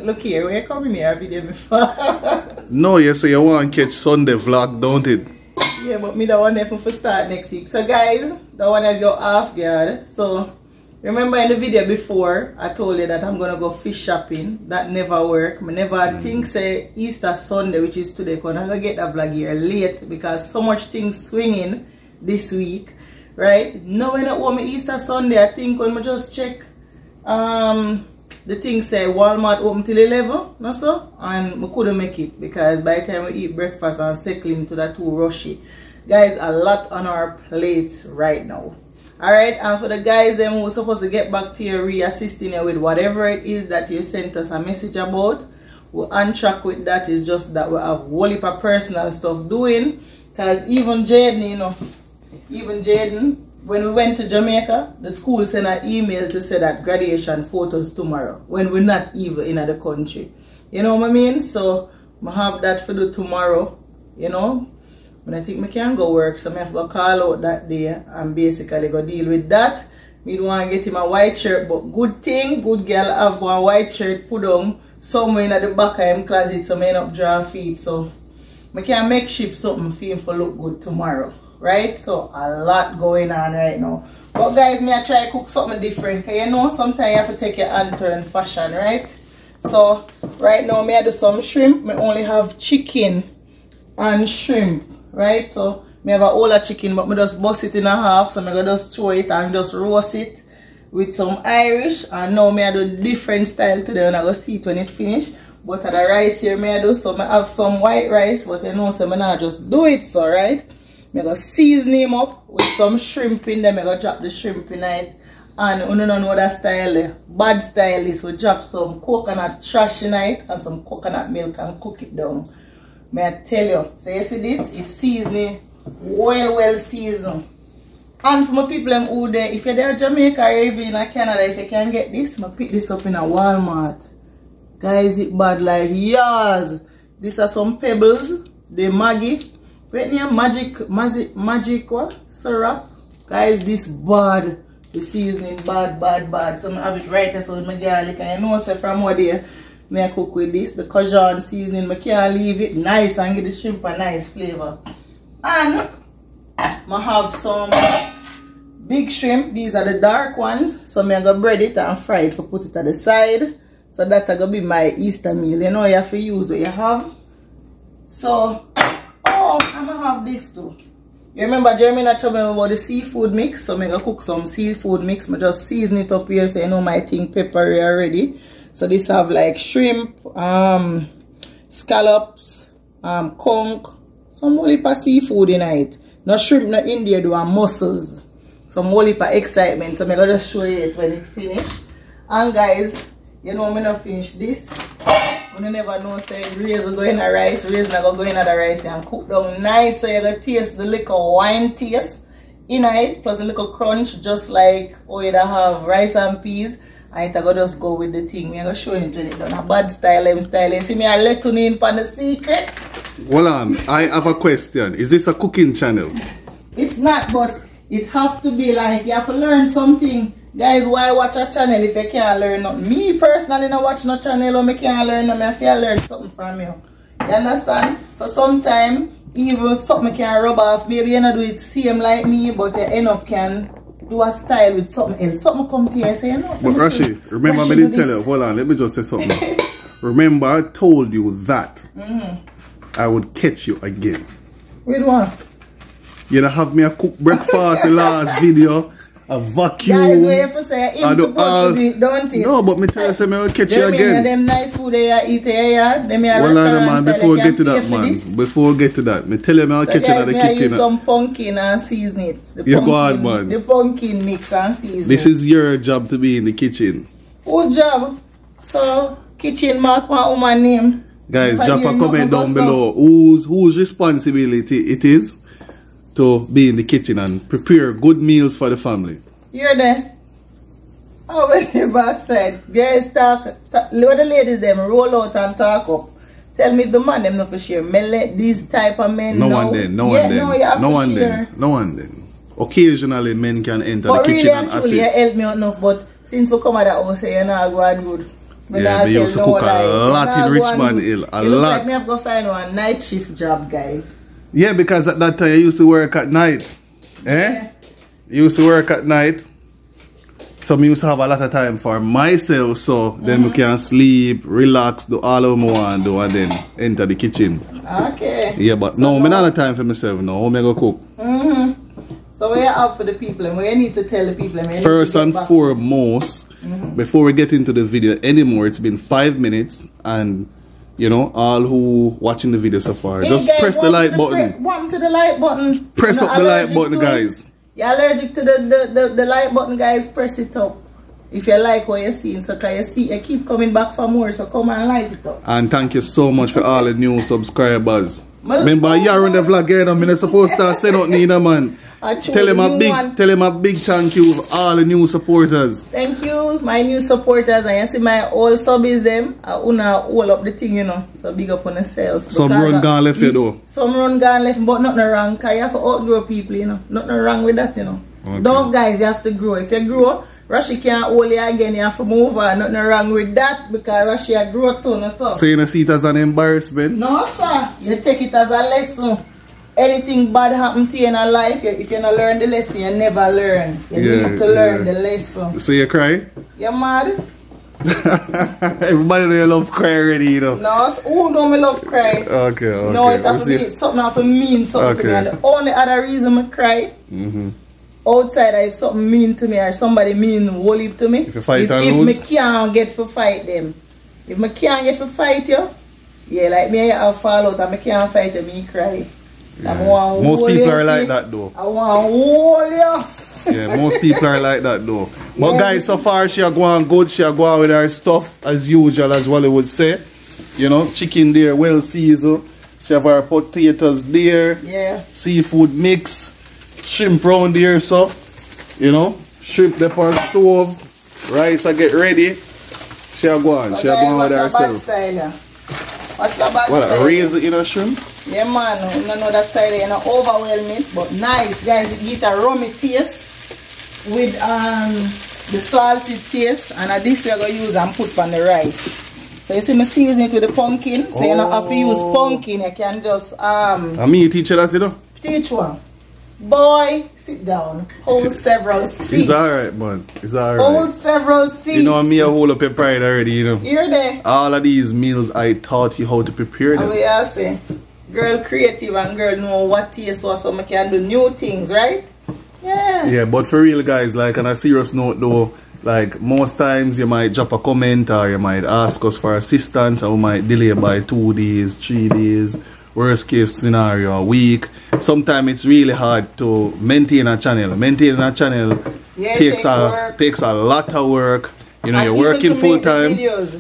Look here, where you coming here a video before? No, you say you want to catch Sunday vlog, don't it? Yeah, but me don't want them to start next week. So guys, don't want to go off guard. So remember in the video before, I told you that I'm going to go fish shopping. That never worked. I never think say Easter Sunday, which is today, because I'm going to get that vlog here late because so much things swinging this week. Right? No, when I want me Easter Sunday, I think when we just check the thing say Walmart open till 11, no so? And we couldn't make it because by the time we eat breakfast and cycling to that too rushy. Guys, a lot on our plates right now. Alright, and for the guys then who are supposed to get back to you, re-assisting you with whatever it is that you sent us a message about, we're on track with that. It's just that we have a whole heap of personal stuff doing. Because even Jaden, you know, when we went to Jamaica, the school sent an email to say that graduation photos tomorrow when we're not even in the country. You know what I mean? So I have that for do tomorrow, you know. When I think I can go work, so I have to go call out that day and basically go deal with that. Me don't want to get him a white shirt, but good thing, good girl have one white shirt put on somewhere in the back of him closet so I end up draw feet. So I can make shift something for him for look good tomorrow. Right? So a lot going on right now. But guys, me I try to cook something different. You know, sometimes you have to take your hand turn fashion, right? So right now me I do some shrimp. Me only have chicken and shrimp. Right, so I have a whole of chicken, but I just bust it in a half, so I'm going to just throw it and just roast it with some Irish. And now I do different style today, and I go see it when it finish. But the rice here, I do so I have some white rice, but you know, so I not just do it, so right. I go season him up with some shrimp in them. I go drop the shrimp in it, and you don't know that style, bad style is we drop some coconut trash in it and some coconut milk and cook it down. May I tell you, so you see this, it's seasoning, well seasoned. And for my people who there, if you're there in Jamaica or even in Canada, if you can get this, I pick this up in a Walmart. Guys, it bad like yours. These are some pebbles, the Maggi. Wait near magic what? Syrup. Guys, this bad. The seasoning bad. So I have it right here so with my garlic. And you know, so from what there. I cook with this, the Cajun seasoning. I can't leave it nice and give the shrimp a nice flavor. And I have some big shrimp. These are the dark ones. So I'm going to bread it and fry it for put it at the side. So that's going to be my Easter meal. You know you have to use what you have. So, I'm going to have this too. You remember Jeremy told me about the seafood mix. So I'm going to cook some seafood mix. I just season it up here so you know my thing peppery already. So this have like shrimp, scallops, conch, some whole heap of seafood in it. No shrimp, no India do and mussels. Some whole heap of excitement. So I'm gonna just show you it when it finish. And guys, you know I'm gonna finish this. You never know say raisin go in the rice, raisin go in the rice and cook down nice so you're gonna taste the little wine taste in it, plus a little crunch, just like how you have rice and peas. I go just go with the thing. I'm going to show you when it done. A bad style, You see me, I let you in on the secret. Hold on, I have a question. Is this a cooking channel? It's not, but it have to be like, you have to learn something. Guys, why watch a channel if you can't learn nothing? Me personally, not watch no channel or I can't learn nothing. I feel learn something from you. You understand? So sometimes, even something can rub off. Maybe you not do it same like me, but you end up can do a style with something else. Something come to you and say, you know. But Rashi, remember me didn't tell you. Hold on, let me just say something. Remember, I told you that I would catch you again. With what? You know, have me a cook breakfast the last video. A vacuum. That is where you say you're supposed to do it, don't it? No, but me tell you, say me will catch you again. Them nice food they eat here, them here restaurant. Man, before we get to that, man. Before we get to that, me tell you, me will catch you in the kitchen. Use some pumpkin and season it. You go on, man. The pumpkin mix and season. This is your job to be in the kitchen. Whose job? So, kitchen mark my woman name. Guys, drop a comment down below. Whose responsibility it is to be in the kitchen and prepare good meals for the family. You're there. Oh, when the back side. Guys, talk. Let the ladies them roll out and talk up. Tell me if the man them not for share. Men let these type of men No know. one then. No one then. Occasionally men can enter but the kitchen really and assist. You help me enough, but since we come at that house, you're not going good. Yeah, they used to cook a lot in Richmond Hill. A lot. Like me have to find one night shift job, guys. Yeah, because at that time I used to work at night. Yeah. Used to work at night. So I used to have a lot of time for myself, so then we can sleep, relax, do all of what I want to do, and then enter the kitchen. Okay. Yeah, but so no, I don't have time for myself now. How am I going to cook? So what you have for the people, and what you need to tell the people? First and foremost, before we get into the video anymore, it's been 5 minutes, and you know, all who watching the video so far, just press the like button. Button to the like button. Press up the like button, guys. You're allergic to the like button, guys, press it up. If you like what you're seeing, so can you see, you keep coming back for more, so come and like it up. And thank you so much for all the new subscribers. Remember, you're on the vlog here, I'm not supposed to say nothing either, man. Tell him a big thank you for all the new supporters. Thank you, my new supporters. And you see my old subbies them, I wanna hold up the thing, you know. So big up on yourself. Some run gone left you though. Some run gone left, but nothing wrong, because you have to outgrow people, you know. Nothing wrong with that, you know. Okay. Don't, guys, you have to grow. If you grow, Rashi can't hold you again, you have to move on. Nothing wrong with that, because Rashi has growth too, no, sir. So you don't see it as an embarrassment? No, sir. You take it as a lesson. Anything bad happen to you in a life, if you don't learn the lesson, you never learn. You need to learn the lesson. So you cry? You're mad? Everybody know you love cry already, you know. No, who don't me love cry? Okay. No, it have to be something have to mean something to me. And the only other reason I cry, outside if something mean to me or somebody mean whole heap to me, if you fight and if lose? me can't get to fight them. If me can't get to fight you, yeah, like me I have fall out and me can't fight you, me cry. Yeah. Most people are like that though. I want to hold you. Yeah, most people are like that though. But guys, so far she are going good. She are going with her stuff as usual, as Wally would say. You know, chicken there, well seasoned. She have her potatoes there. Yeah. Seafood mix. Shrimp round there, so. You know, shrimp there on stove. Rice I get ready. She are going. She are going with herself. What's the bad what, style? Raise it in a shrimp? Yeah, man. I don't know that style. You know, overwhelming, but nice, guys. It get a rummy taste with the salty taste, and this we're gonna use and put on the rice. So you see me season it with the pumpkin. So you don't have to use pumpkin. You can just And me teach you that, you know? Teach one. Boy, sit down. Hold several seats. It's alright, man. It's alright. Hold several seats. You know me, I hold up your pride already, you know. You're there. All of these meals, I taught you how to prepare them. And we are saying, girl creative and girl know what taste was, so I can do new things, right? Yeah. Yeah, but for real, guys, like on a serious note though, like most times you might drop a comment or you might ask us for assistance, and we might delay by 2 days, 3 days, worst case scenario, a week. Sometimes it's really hard to maintain a channel. Maintaining a channel takes a lot of work. You know, and you're working full time.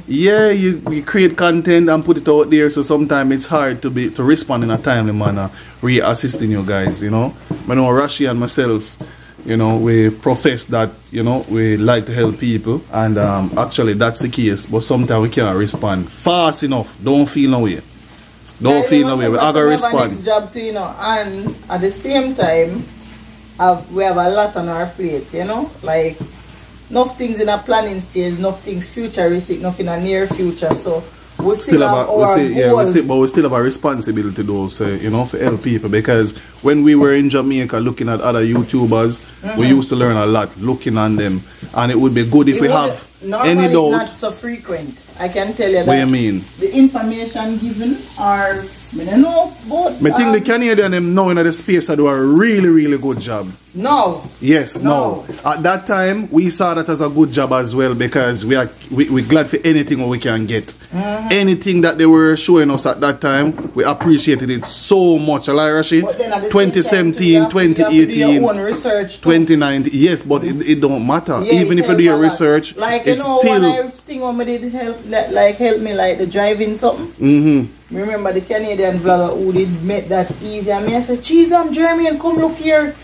Yeah, you create content and put it out there. So sometimes it's hard to respond in a timely manner. We assisting you guys. You know, I know Rashi and myself. You know, we profess that. You know, we like to help people, and actually that's the case. But sometimes we can't respond fast enough. Don't feel no way. Don't feel no way. We gotta respond. Next job too, you know, and at the same time, we have a lot on our plate. You know, like. Enough things in a planning stage, enough things futuristic, nothing in a near future. So we still have our goals. But we still have a responsibility though, so, you know, for help people. Because when we were in Jamaica looking at other YouTubers, we used to learn a lot looking on them. And it would be good if we have any doubt. Not so frequent. I can tell you that. What do you mean? The information given are, I don't know, but... I think the Canadian them now in the space do a really, really good job. No. Yes, no. At that time, we saw that as a good job as well, because we're glad for anything we can get. Anything that they were showing us at that time, we appreciated it so much. Like Rashid, 2017, 2018, 2019. Yes, but it don't matter. Yeah, even if you do your research, like, you know, still... one thing I did help me, like the driving something. Remember the Canadian vlogger who did make that easy. And I said, "Cheese, I'm Jeremy, come look here."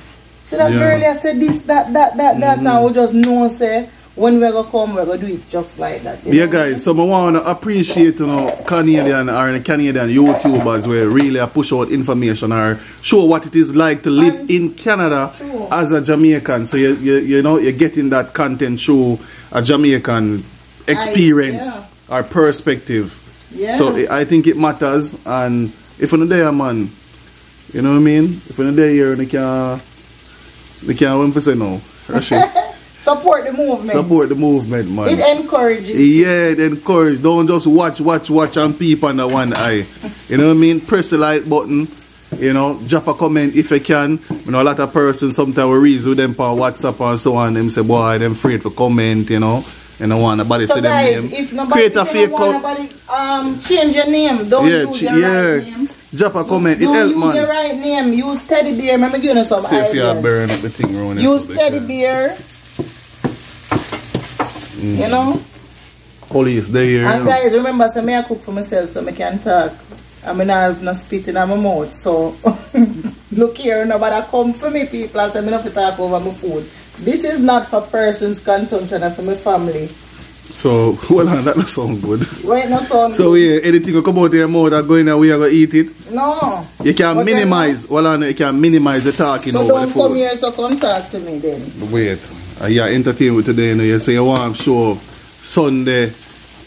So that girl I said this, that, and we just know, say, when we're going to come, we're going to do it just like that. Yeah, guys, so I want to appreciate, you know, Canadian YouTubers who really push out information or show what it is like to live in Canada as a Jamaican. So, you know, you're getting that content through a Jamaican experience yeah. or perspective. Yeah. So I think it matters, and if you're not there, man, you know what I mean? If you're not there here, we can't wait for say no. Support the movement. Support the movement, man. It encourages. Yeah, it encourages. Don't just watch and peep under one eye. You know what I mean? Press the like button. You know, drop a comment if you can. You know, a lot of persons sometimes we read with them on WhatsApp and so on. Them say, boy, them afraid to comment, you know. And I want nobody say guys, them name. If nobody, create a fake nobody change your name. Don't use your right name. Drop a comment. Don't it help, use man. your right name. Use Teddy Bear. Remember giving us some ideas. If you burn up the thing around use Teddy Bear. You know. Police, they here. And guys, remember, so I cook for myself so I can talk. I mean, I have no spit in my mouth. So, look here, nobody come for me, people, and say I have to talk over my food. This is not for persons' consumption, and for my family. So, well, that doesn't sound good. Wait, not sound so, good. yeah, anything will come out of your mouth and go in and we are going to eat it? No. You can minimize, you can minimize the talking so over the don't food. come here, so come talk to me then. Wait, you entertain with today, you know, you say you want to show Sunday,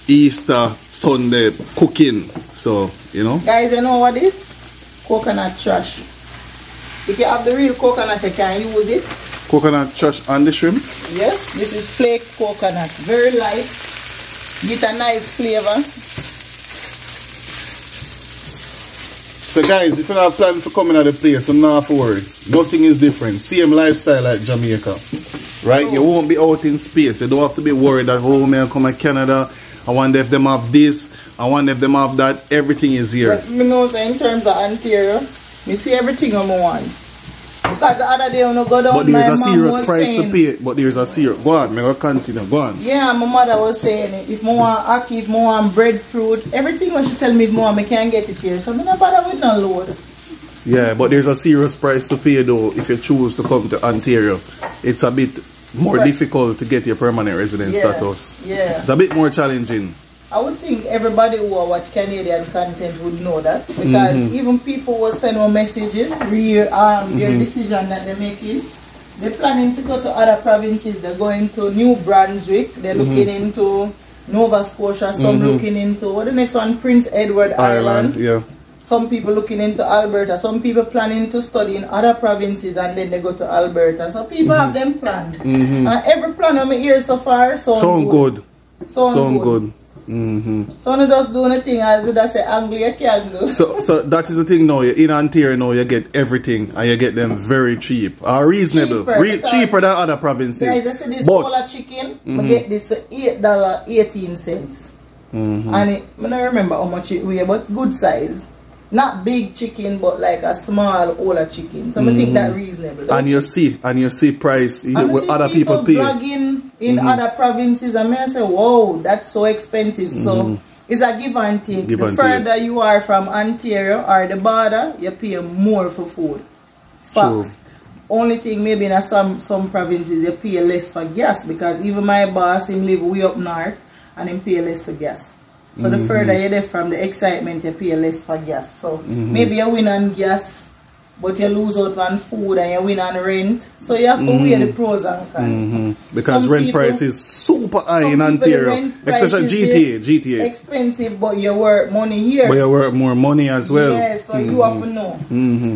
Easter, Sunday cooking. So, you know. Guys, you know what it is? Coconut trash. If you have the real coconut, you can use it. Coconut trash and the shrimp? Yes, this is flaked coconut. Very light. Get a nice flavor. So guys, if you have planned for coming at the place, I'm not for worry. Nothing is different. Same lifestyle like Jamaica. Right? Oh. You won't be out in space. You don't have to be worried that, oh man, come to Canada. I wonder if them have this. I wonder if them have that. Everything is here. But you know, so in terms of Ontario, me see everything I want. Because the other day when I go down, but there's my a mom serious was price saying, to pay. But there's a serious. Go on, I'm going to continue. Go on. yeah, my mother was saying, if I want ackee, if I want breadfruit, everything when she tell me, mom, I can't get it here. So I'm not bother with no load. Yeah, but there's a serious price to pay though if you choose to come to Ontario. It's a bit more difficult to get your permanent resident status. Yeah. It's a bit more challenging. I would think everybody who watch Canadian content would know that, because even people will send me messages, their decision that they're making. They're planning to go to other provinces. They're going to New Brunswick. They're looking into Nova Scotia. Some looking into, what the next one? Prince Edward Island. Yeah. Some people looking into Alberta. Some people planning to study in other provinces and then they go to Alberta. So people have them planned. Every plan I'm here so far sound good. Sound good. So I just do anything as you say Anglia you can do. So that is the thing now. In Ontario now you get everything and you get them very cheap. Reasonable. Cheaper than other provinces. Guys, I see this whole chicken. I get this for $8.18. And I don't remember how much it weighs, but good size. Not big chicken, but like a small Ola chicken. So I think that reasonable. And you see price with other people pay. Blogging in other provinces, and I say, wow, that's so expensive. So it's a give and take. The further you are from Ontario or the border, you pay more for food. Facts. Only thing maybe in some provinces you pay less for gas, because even my boss, him live way up north and him pay less for gas. So the further you're there from the excitement, you pay less for gas. So maybe you win on gas, but you lose out on food, and you win on rent. So you have to weigh the pros and cons. Because rent price is super high in Ontario. Especially GTA. Expensive, but you work money here. But you work more money as well. Yeah, so you have to know.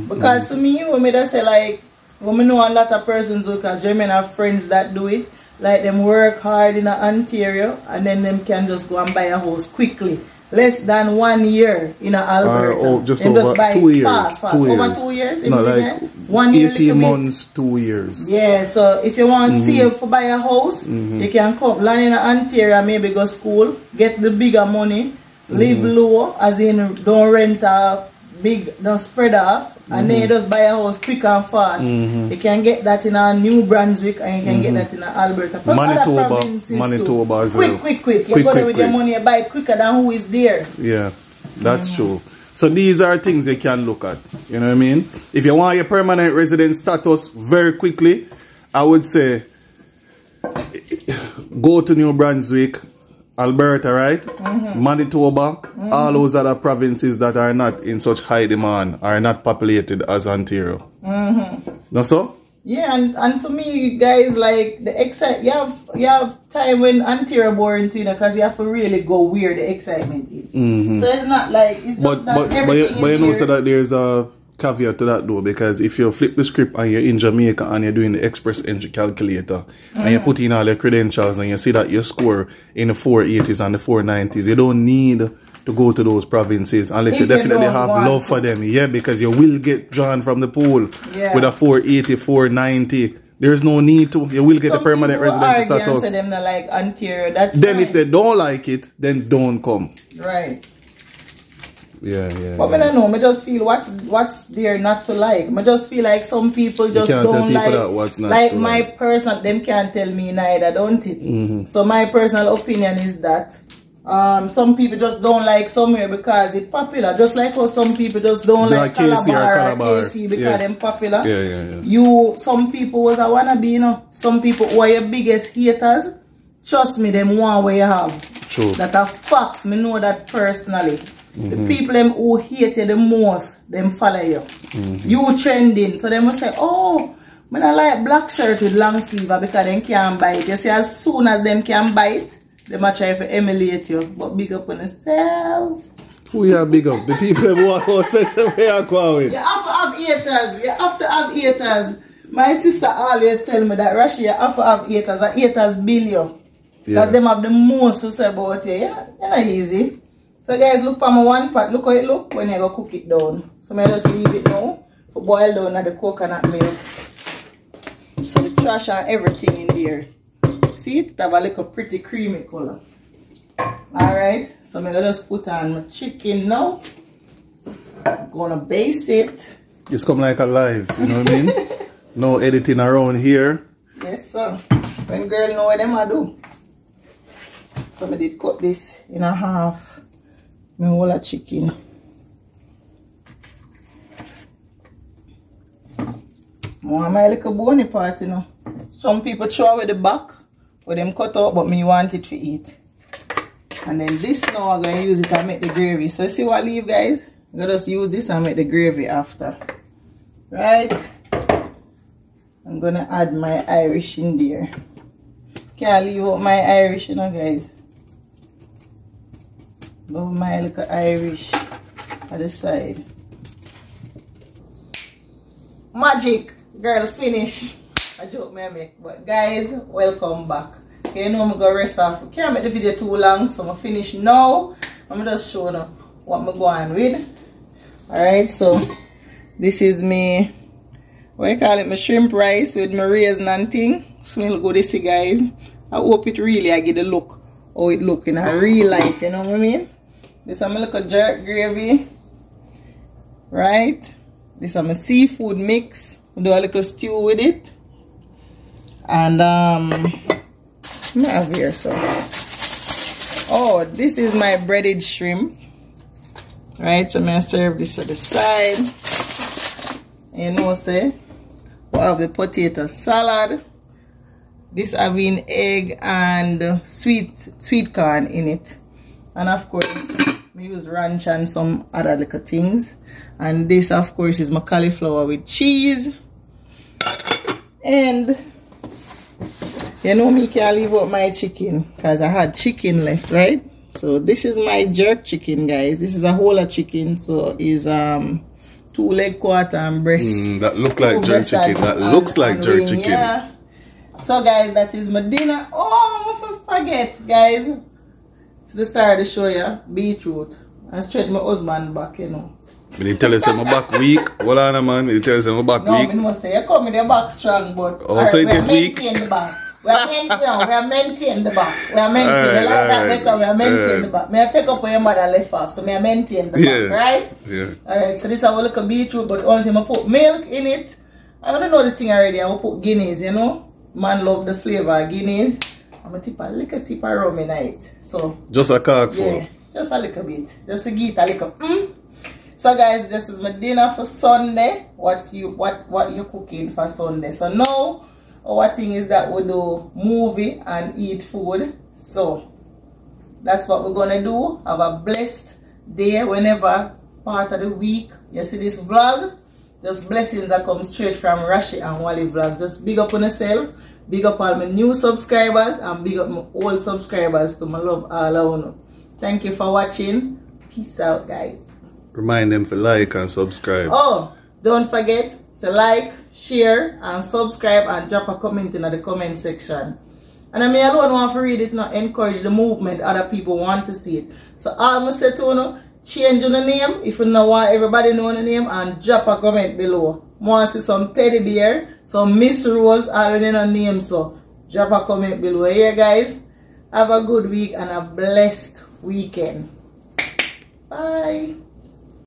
Because to me, when I say like, when I know a lot of persons who, because German have friends that do it, like them work hard in Ontario and then them can just go and buy a house quickly. Less than 1 year in Alberta. Just over 2 years. Fast. Over 2 years? No, like 1 year 18 months, 2 years. Yeah, so if you want to save for buy a house, you can come land in Ontario, maybe go school, get the bigger money, live low, as in don't rent a big, don't spread off. And then you just buy a house quick and fast. You can get that in a New Brunswick and you can get that in a Alberta. Plus Manitoba as well. Quick. You go there with your money, you buy quicker than who is there. Yeah, that's true. So these are things you can look at. You know what I mean? If you want your permanent resident status very quickly, I would say go to New Brunswick, Alberta, right? Manitoba, all those other provinces that are not in such high demand are not populated as Ontario. No, so? Yeah, and for me, guys, like the you have time when anterior boring too, because you have to really go where the excitement is. So it's not like it's just but you know so that there's a caveat to that though, because if you flip the script and you're in Jamaica and you're doing the express entry calculator and you put in all your credentials and you see that you score in the 480s and the 490s, you don't need to go to those provinces unless you definitely have love for them. Yeah, because you will get drawn from the pool with a 480, 490. There's no need to. You will get a permanent residency status. Them not like anterior. That's then fine. If they don't like it, then don't come. Right. Yeah. But I don't know. I just feel what's there not to like. I just feel like some people just don't like. Like my personal, them can't tell me neither, don't it? So my personal opinion is that some people just don't like somewhere because it's popular. Just like how some people just don't like Calabar or KC because they're popular. Yeah. Some people was a wannabe, you know. Some people who are your biggest haters, trust me, them one way you have. True. That are facts. Me know that personally. The people them who hate you the most, them follow you. You trending. So they must say, oh, I don't like black shirt with long sleeve because them can't bite. You see, as soon as them can bite, they might try to emulate you. But big up on yourself. Who are big up? The people who walk out the way I go with. You have to have haters. You have to have haters. My sister always tell me that Russia, you have to have haters. And haters bill you. Because them have the most to say about you. Yeah, it's not easy. So guys, look for my one pot. Look how it look when you go cook it down. So I just leave it now for boil down at the coconut milk. So the trash and everything in there. See it have a little pretty creamy color. Alright, so I'm gonna just put on my chicken now. I'm gonna baste it. Just come like alive, you know what I mean? No editing around here. Yes sir. When girl know what them I do. So I did cut this in a half. My whole chicken. More my little bony part, you know. Some people throw away the back with them cut out, but me want it to eat. And then this now I'm gonna use it and make the gravy. So see what I leave, guys? I'm gonna just use this and make the gravy after. Right? I'm gonna add my Irish in there. Can't leave out my Irish, you know, guys. Love my little Irish at the side. Magic, girl, finish. I joke me I make, but guys, welcome back. Okay, you know I'm gonna rest off. I can't make the video too long, so I'm finish now. I'm just showing you what I'm going with. Alright, so this is me, what you call it, my shrimp rice with my raisin and thing. Smell good, this guys. I hope it really I get the look how it look in a real life, you know what I mean? This is my little jerk gravy, right? This is my seafood mix. Do a little stew with it, and I have here so. Oh, this is my breaded shrimp, right? So I'm gonna serve this at the side. You know, say we have the potato salad. This having egg and sweet corn in it. And of course, we use ranch and some other little things. And this, of course, is my cauliflower with cheese. And you know me can't leave out my chicken because I had chicken left, right? So this is my jerk chicken, guys. This is a whole of chicken, so is 2 leg quarter and breast. That look like jerk chicken. That looks like jerk chicken. Yeah. So guys, that is my dinner. Oh, I forget, guys. To the start of the show, yeah, beetroot. I straight my husband back, you know. When you tell us I'm back weak, hold on, man. When you tell us I'm back weak. No, I must say, you come with your back strong, but also you get weak. The back. We are maintain the back. We are maintain better. We are maintain the back. May I take up where your mother left off, so may I maintain the back, right? Yeah. Alright, so this is our little beetroot, but the only thing I put milk in it. I don't know the thing already. I will put Guinness, you know. Man love the flavor of Guinness. I'm going to tip a little tip of rum in it. So just a corkful. Yeah, just a little bit. Just to get a little. So guys, this is my dinner for Sunday. What you cooking for Sunday? So now our thing is that we do movie and eat food. So that's what we're gonna do. Have a blessed day whenever part of the week you see this vlog. Just blessings that come straight from Rashi and Wally Vlog. Just big up on yourself, big up all my new subscribers, and big up my old subscribers to my love all of you. Thank you for watching. Peace out, guys. Remind them to like and subscribe. Oh, don't forget to like, share, and subscribe, and drop a comment in the comment section. And I mean, I don't want to read it, not encourage the movement. Other people want to see it. So all I say to you, change your name if you don't want everybody to know the name, and drop a comment below. I want to see some teddy bear, some Miss Rose, all in a name. So drop a comment below. Here, guys, have a good week and a blessed weekend. Bye.